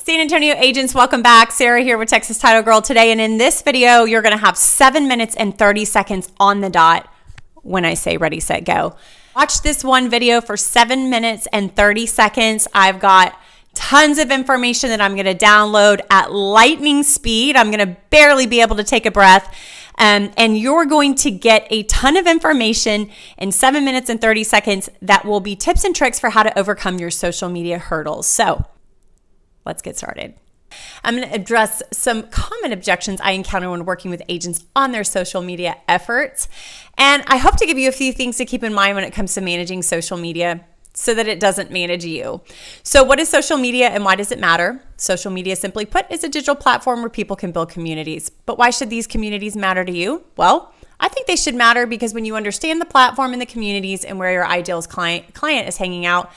San Antonio agents, welcome back. Sarah here with Texas Title Girl today. And in this video, you're going to have 7 minutes and 30 seconds on the dot when I say ready, set, go. Watch this one video for 7 minutes and 30 seconds. I've got tons of information that I'm going to download at lightning speed. I'm going to barely be able to take a breath. And you're going to get a ton of information in 7 minutes and 30 seconds that will be tips and tricks for how to overcome your social media hurdles. So let's get started. I'm going to address some common objections I encounter when working with agents on their social media efforts. And I hope to give you a few things to keep in mind when it comes to managing social media so that it doesn't manage you. So what is social media and why does it matter? Social media, simply put, is a digital platform where people can build communities. But why should these communities matter to you? Well, I think they should matter because when you understand the platform and the communities and where your ideal client is hanging out,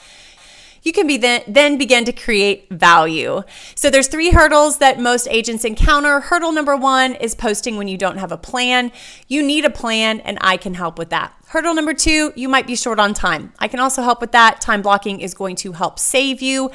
you can then begin to create value. So there's 3 hurdles that most agents encounter. Hurdle number 1 is posting when you don't have a plan. You need a plan, and I can help with that. Hurdle number 2, you might be short on time. I can also help with that. Time blocking is going to help save you.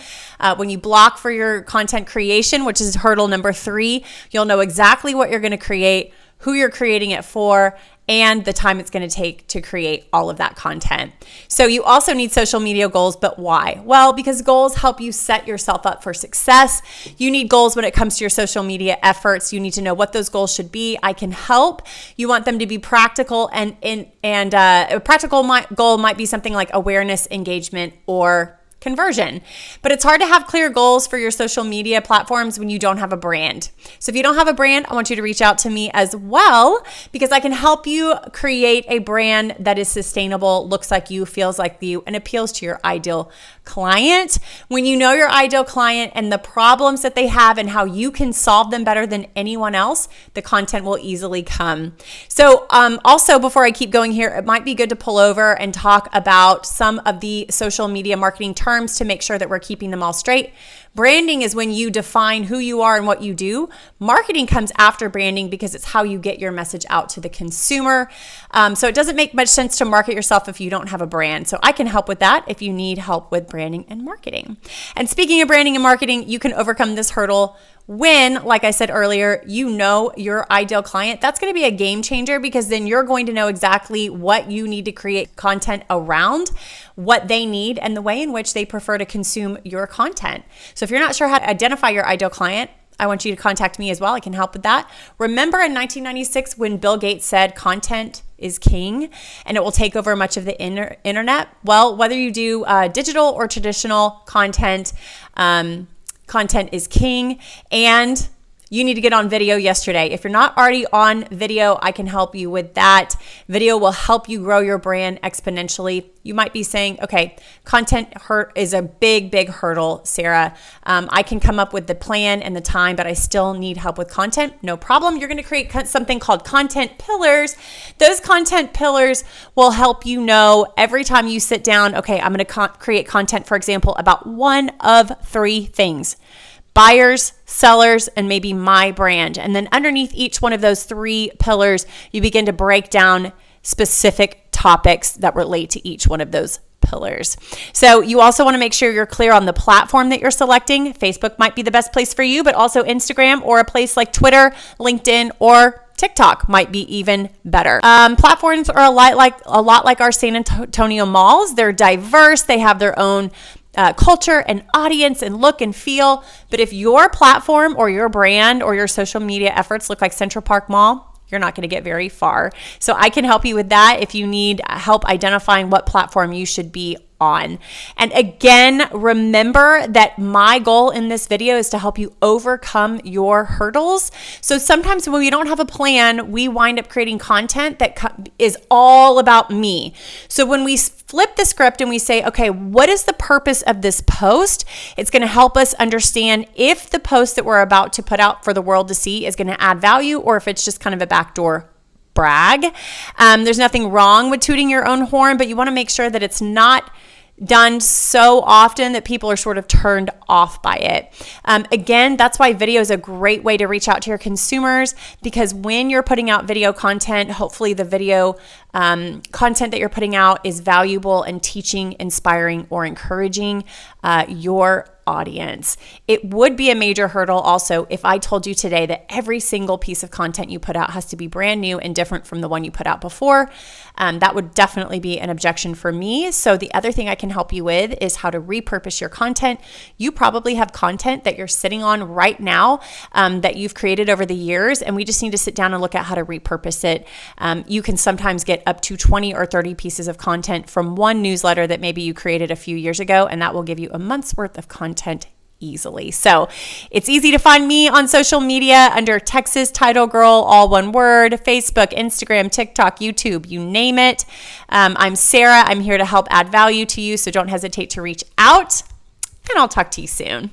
When you block for your content creation, which is hurdle number 3, you'll know exactly what you're going to create, who you're creating it for, and the time it's going to take to create all of that content. So you also need social media goals, but why? Well, because goals help you set yourself up for success. You need goals when it comes to your social media efforts. You need to know what those goals should be. I can help. You want them to be practical, and a practical goal might be something like awareness, engagement, or conversion. But it's hard to have clear goals for your social media platforms when you don't have a brand. So if you don't have a brand, I want you to reach out to me as well because I can help you create a brand that is sustainable, looks like you, feels like you, and appeals to your ideal client. When you know your ideal client and the problems that they have and how you can solve them better than anyone else, the content will easily come. So also, before I keep going here, it might be good to pull over and talk about some of the social media marketing terms to make sure that we're keeping them all straight. Branding is when you define who you are and what you do. Marketing comes after branding because it's how you get your message out to the consumer. So it doesn't make much sense to market yourself if you don't have a brand. So I can help with that if you need help with branding and marketing. And speaking of branding and marketing, you can overcome this hurdle when, like I said earlier, you know your ideal client. That's going to be a game changer because then you're going to know exactly what you need to create content around, what they need, and the way in which they prefer to consume your content. So if you're not sure how to identify your ideal client, I want you to contact me as well. I can help with that. Remember in 1996 when Bill Gates said content is king and it will take over much of the internet? Well, whether you do digital or traditional content, content is king, and you need to get on video yesterday. If you're not already on video, I can help you with that. Video will help you grow your brand exponentially. You might be saying, okay, content is a big hurdle, Sarah. I can come up with the plan and the time, but I still need help with content. No problem. You're going to create something called content pillars. Those content pillars will help you know every time you sit down, okay, I'm going to create content, for example, about one of 3 things: buyers, sellers, and maybe my brand. And then underneath each one of those 3 pillars, you begin to break down specific topics that relate to each one of those pillars. So you also want to make sure you're clear on the platform that you're selecting. Facebook might be the best place for you, but also Instagram or a place like Twitter, LinkedIn, or TikTok might be even better. Platforms are a lot like our San Antonio malls. They're diverse. They have their own culture and audience and look and feel. But if your platform or your brand or your social media efforts look like Central Park Mall, you're not going to get very far. So I can help you with that if you need help identifying what platform you should be on. And again, remember that my goal in this video is to help you overcome your hurdles. So sometimes when we don't have a plan, we wind up creating content that is all about me. So when we flip the script and we say, okay, what is the purpose of this post? It's going to help us understand if the post that we're about to put out for the world to see is going to add value or if it's just kind of a backdoor brag. There's nothing wrong with tooting your own horn, but you want to make sure that it's not done so often that people are sort of turned off by it. Again, that's why video is a great way to reach out to your consumers, because when you're putting out video content, hopefully the video content that you're putting out is valuable and teaching, inspiring, or encouraging your audience. It would be a major hurdle also if I told you today that every single piece of content you put out has to be brand new and different from the one you put out before. That would definitely be an objection for me. So the other thing I can help you with is how to repurpose your content. You probably have content that you're sitting on right now that you've created over the years, and we just need to sit down and look at how to repurpose it. You can sometimes get up to 20 or 30 pieces of content from one newsletter that maybe you created a few years ago, and that will give you a month's worth of content easily. So it's easy to find me on social media under Texas Title Girl, all one word, Facebook, Instagram, TikTok, YouTube, you name it. I'm Sarah. I'm here to help add value to you, so don't hesitate to reach out, and I'll talk to you soon.